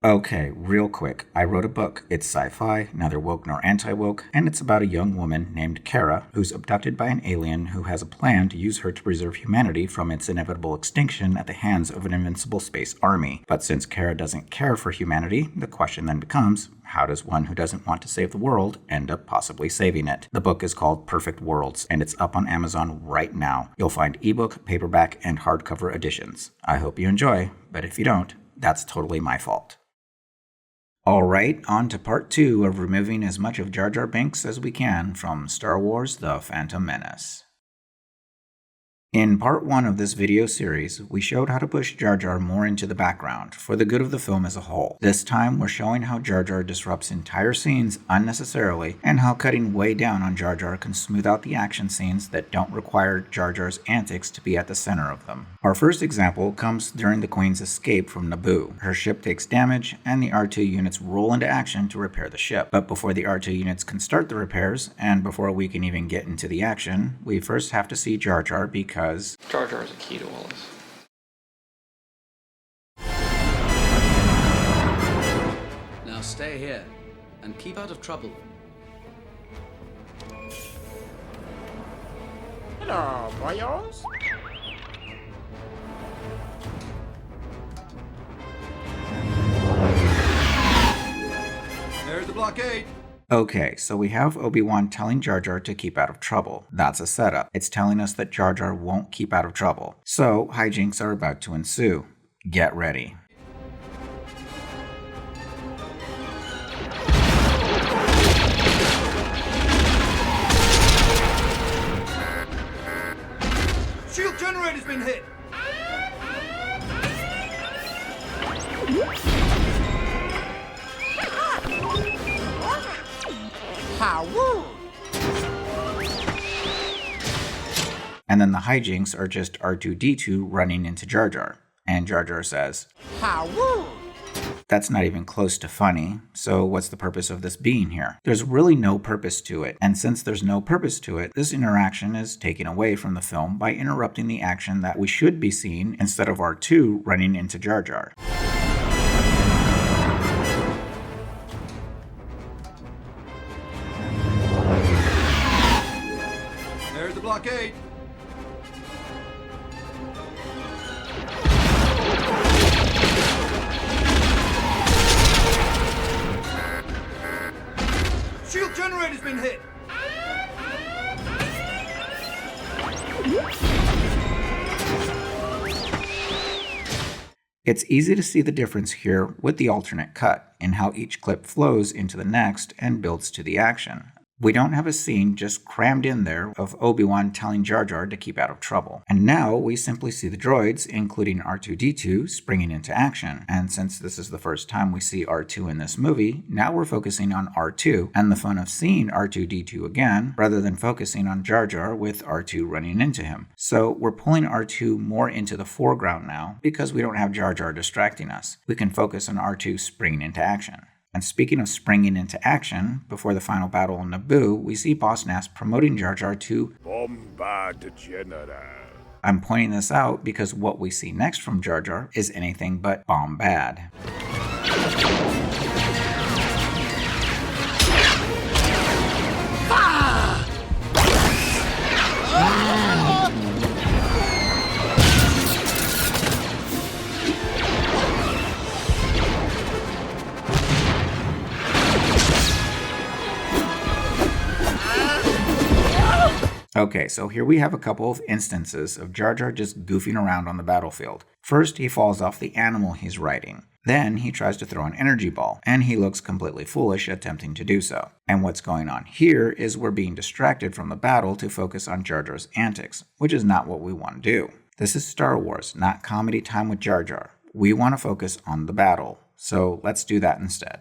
Okay, real quick. I wrote a book. It's sci-fi, neither woke nor anti-woke, and it's about a young woman named Kara who's abducted by an alien who has a plan to use her to preserve humanity from its inevitable extinction at the hands of an invincible space army. But since Kara doesn't care for humanity, the question then becomes, how does one who doesn't want to save the world end up possibly saving it? The book is called Perfect Worlds, and it's up on Amazon right now. You'll find ebook, paperback, and hardcover editions. I hope you enjoy, but if you don't, that's totally my fault. Alright, on to part 2 of removing as much of Jar Jar Binks as we can from Star Wars: The Phantom Menace. In part 1 of this video series, we showed how to push Jar Jar more into the background for the good of the film as a whole. This time, we're showing how Jar Jar disrupts entire scenes unnecessarily, and how cutting way down on Jar Jar can smooth out the action scenes that don't require Jar Jar's antics to be at the center of them. Our first example comes during the Queen's escape from Naboo. Her ship takes damage, and the R2 units roll into action to repair the ship. But before the R2 units can start the repairs, and before we can even get into the action, we first have to see Jar Jar because Jar Jar is a key to all this. Now stay here and keep out of trouble. Hello, boyos. There's the blockade. Okay, so we have Obi-Wan telling Jar Jar to keep out of trouble. That's a setup. It's telling us that Jar Jar won't keep out of trouble. So, hijinks are about to ensue. Get ready. Shield generator's been hit. And then the hijinks are just R2-D2 running into Jar Jar. And Jar Jar says, How? That's not even close to funny, so what's the purpose of this being here? There's really no purpose to it, and since there's no purpose to it, this interaction is taken away from the film by interrupting the action that we should be seeing instead of R2 running into Jar Jar. There's the blockade. Shield generator's been hit. It's easy to see the difference here with the alternate cut in how each clip flows into the next and builds to the action. We don't have a scene just crammed in there of Obi-Wan telling Jar Jar to keep out of trouble. And now we simply see the droids, including R2-D2, springing into action. And since this is the first time we see R2 in this movie, now we're focusing on R2 and the fun of seeing R2-D2 again, rather than focusing on Jar Jar with R2 running into him. So we're pulling R2 more into the foreground now because we don't have Jar Jar distracting us. We can focus on R2 springing into action. And speaking of springing into action, before the final battle on Naboo, we see Boss Nass promoting Jar Jar to Bombard General. I'm pointing this out because what we see next from Jar Jar is anything but bomb bad. Okay, so here we have a couple of instances of Jar Jar just goofing around on the battlefield. First, he falls off the animal he's riding. Then, he tries to throw an energy ball, and he looks completely foolish attempting to do so. And what's going on here is we're being distracted from the battle to focus on Jar Jar's antics, which is not what we want to do. This is Star Wars, not comedy time with Jar Jar. We want to focus on the battle, so let's do that instead.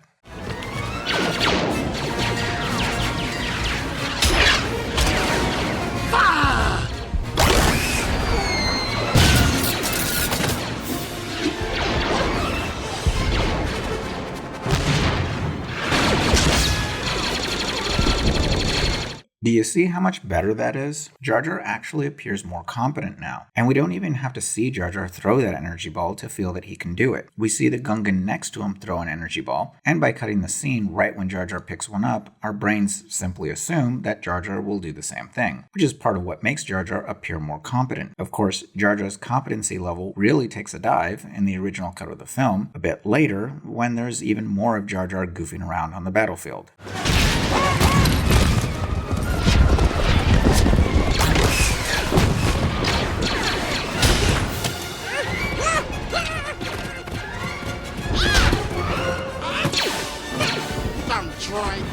Do you see how much better that is? Jar Jar actually appears more competent now, and we don't even have to see Jar Jar throw that energy ball to feel that he can do it. We see the Gungan next to him throw an energy ball, and by cutting the scene right when Jar Jar picks one up, our brains simply assume that Jar Jar will do the same thing, which is part of what makes Jar Jar appear more competent. Of course, Jar Jar's competency level really takes a dive in the original cut of the film a bit later when there's even more of Jar Jar goofing around on the battlefield.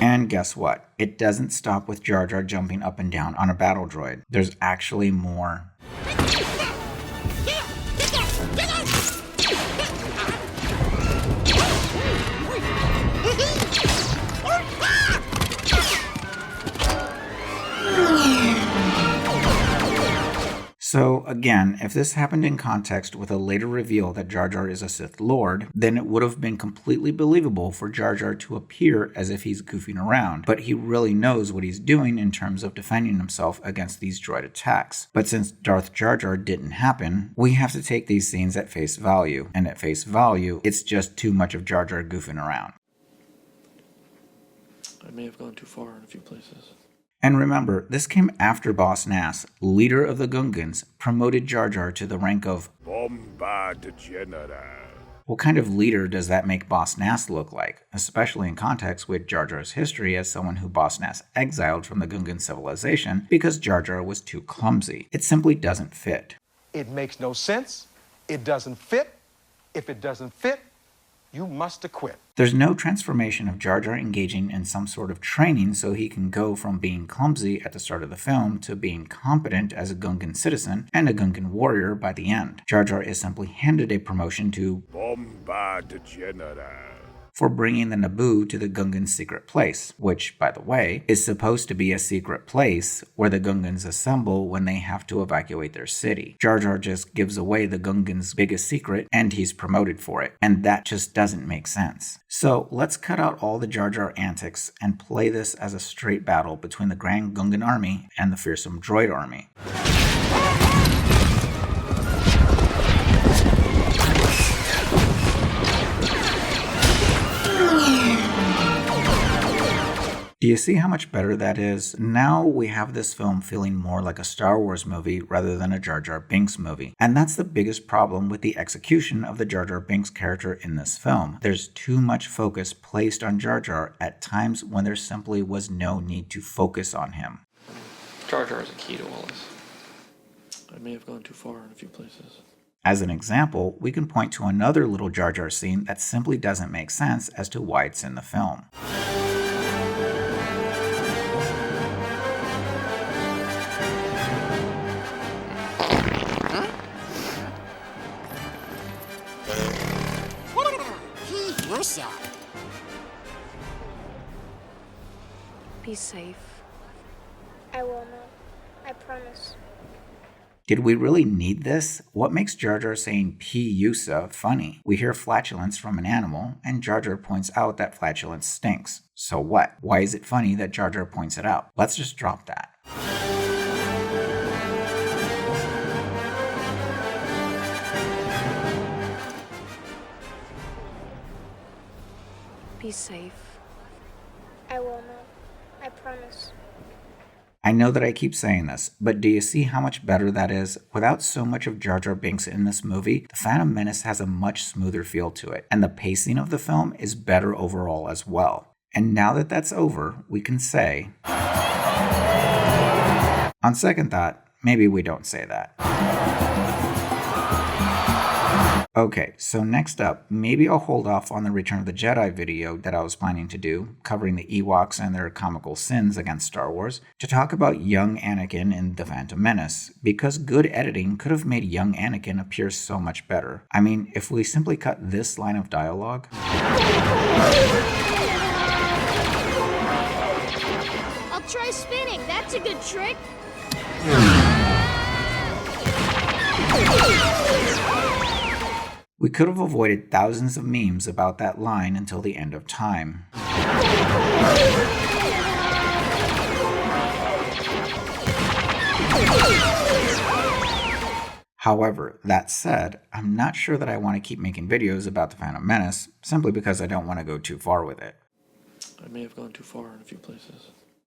And guess what? It doesn't stop with Jar Jar jumping up and down on a battle droid. There's actually more. So again, if this happened in context with a later reveal that Jar Jar is a Sith Lord, then it would have been completely believable for Jar Jar to appear as if he's goofing around, but he really knows what he's doing in terms of defending himself against these droid attacks. But since Darth Jar Jar didn't happen, we have to take these scenes at face value, and at face value, it's just too much of Jar Jar goofing around. I may have gone too far in a few places. And remember, this came after Boss Nass, leader of the Gungans, promoted Jar Jar to the rank of Bombard General. What kind of leader does that make Boss Nass look like, especially in context with Jar Jar's history as someone who Boss Nass exiled from the Gungan civilization because Jar Jar was too clumsy? It simply doesn't fit. It makes no sense. It doesn't fit. If it doesn't fit, you must acquit. There's no transformation of Jar Jar engaging in some sort of training so he can go from being clumsy at the start of the film to being competent as a Gungan citizen and a Gungan warrior by the end. Jar Jar is simply handed a promotion to Bombard General. for bringing the Naboo to the Gungan secret place, which, by the way, is supposed to be a secret place where the Gungans assemble when they have to evacuate their city. Jar Jar just gives away the Gungans' biggest secret, and he's promoted for it, and that just doesn't make sense. So let's cut out all the Jar Jar antics and play this as a straight battle between the Grand Gungan Army and the fearsome Droid Army. Do you see how much better that is? Now we have this film feeling more like a Star Wars movie rather than a Jar Jar Binks movie. And that's the biggest problem with the execution of the Jar Jar Binks character in this film. There's too much focus placed on Jar Jar at times when there simply was no need to focus on him. Jar Jar is a key to all this. I may have gone too far in a few places. As an example, we can point to another little Jar Jar scene that simply doesn't make sense as to why it's in the film. Be safe. I will not. I promise. Did we really need this? What makes Jar Jar saying P-Yusa funny? We hear flatulence from an animal, and Jar Jar points out that flatulence stinks. So what? Why is it funny that Jar Jar points it out? Let's just drop that. Be safe. I will not. I promise. I know that I keep saying this, but do you see how much better that is? Without so much of Jar Jar Binks in this movie, The Phantom Menace has a much smoother feel to it, and the pacing of the film is better overall as well. And now that that's over, we can say... On second thought, maybe we don't say that. Okay, so next up, maybe I'll hold off on the Return of the Jedi video that I was planning to do, covering the Ewoks and their comical sins against Star Wars, to talk about young Anakin in The Phantom Menace, because good editing could have made young Anakin appear so much better. I mean, if we simply cut this line of dialogue... I'll try spinning. That's a good trick. We could have avoided thousands of memes about that line until the end of time. However, that said, I'm not sure that I want to keep making videos about the Phantom Menace, simply because I don't want to go too far with it. I may have gone too far in a few places.